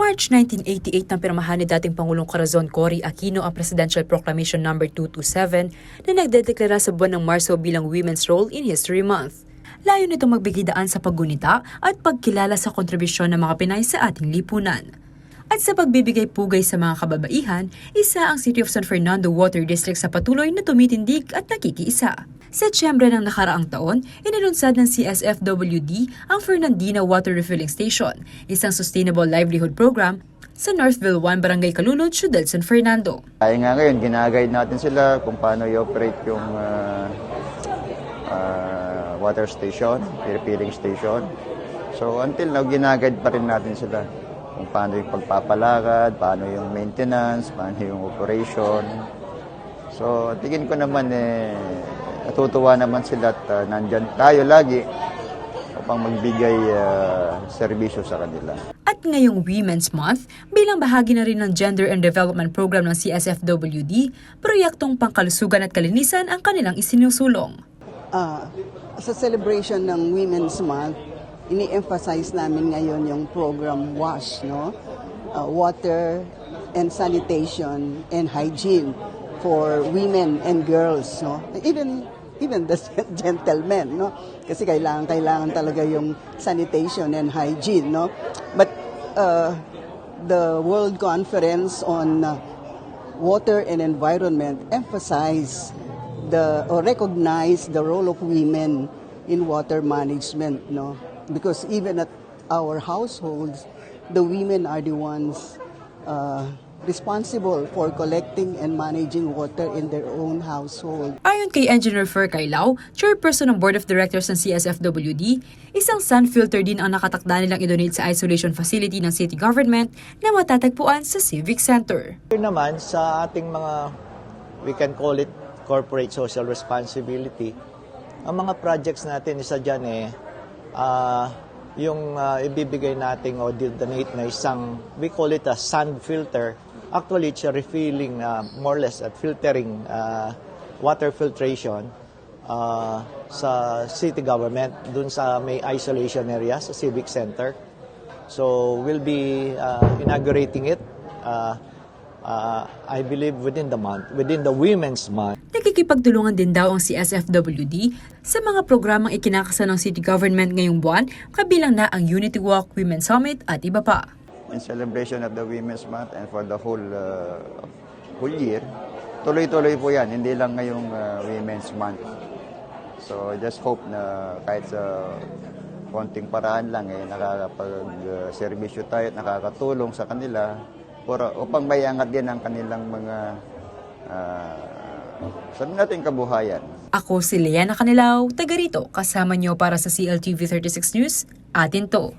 March 1988 nang pirmahan ni dating Pangulong Corazon Cory Aquino ang Presidential Proclamation No. 227 na nagdedeklara sa buwan ng Marso bilang Women's Role in History Month. Layo nito magbigay daan sa paggunita at pagkilala sa kontribusyon ng mga Pinay sa ating lipunan. At sa pagbibigay pugay sa mga kababaihan, isa ang City of San Fernando Water District sa patuloy na tumitindig at nakikiisa. Sa Setyembre ng nakaraang taon, inilunsad ng CSFWD ang Fernandina Water Refilling Station, isang sustainable livelihood program sa Northville 1, Barangay Calunod, Ciudad San Fernando. Kaya nga ngayon, ginaguide natin sila kung paano i-operate yung water station, refilling station. So until now, ginaguide pa rin natin sila kung paano yung pagpapalakad, paano yung maintenance, paano yung operation. So tingin ko naman natutuwa naman sila at nandyan tayo lagi upang magbigay serbisyo sa kanila. At ngayong Women's Month, bilang bahagi na rin ng Gender and Development Program ng CSFWD, proyektong pangkalusugan at kalinisan ang kanilang isinusulong. Sa celebration ng Women's Month, ini-emphasize namin ngayon yung program WASH, no? Water and Sanitation and Hygiene for women and girls, no? Even the gentlemen, no? Kasi kailangan talaga yung sanitation and hygiene, no? But the World Conference on Water and Environment emphasize or recognize the role of women in water management, no? Because even at our households, the women are the ones responsible for collecting and managing water in their own household. Ayon kay Engineer Fer Cailao, chairperson ng Board of Directors ng CSFWD, isang sand filter din ang nakatakda nilang i-donate sa isolation facility ng city government na matatagpuan sa Civic Center. Here naman sa ating mga, we can call it corporate social responsibility, ang mga projects natin, isa dyan yung ibibigay natin o donate na isang, we call it a sand filter. Actually, it's a refilling, more or less, at filtering, water filtration sa city government, dun sa may isolation area, sa Civic Center. So, we'll be inaugurating it, I believe, within the month, within the Women's Month. Nakikipagtulungan din daw ang CSFWD sa mga programang ikinakasa ng city government ngayong buwan, kabilang na ang Unity Walk, Women's Summit at iba pa. In celebration of the Women's Month and for the whole year, tuloy-tuloy po yan, hindi lang ngayong Women's Month. So just hope na kahit sa konting paraan lang, nakakapag-serbisyo tayo at nakakatulong sa kanila upang mayangat din ang kanilang mga sabi natin kabuhayan. Ako si Leana Canilao, taga rito, kasama niyo para sa CLTV 36 News, atin to.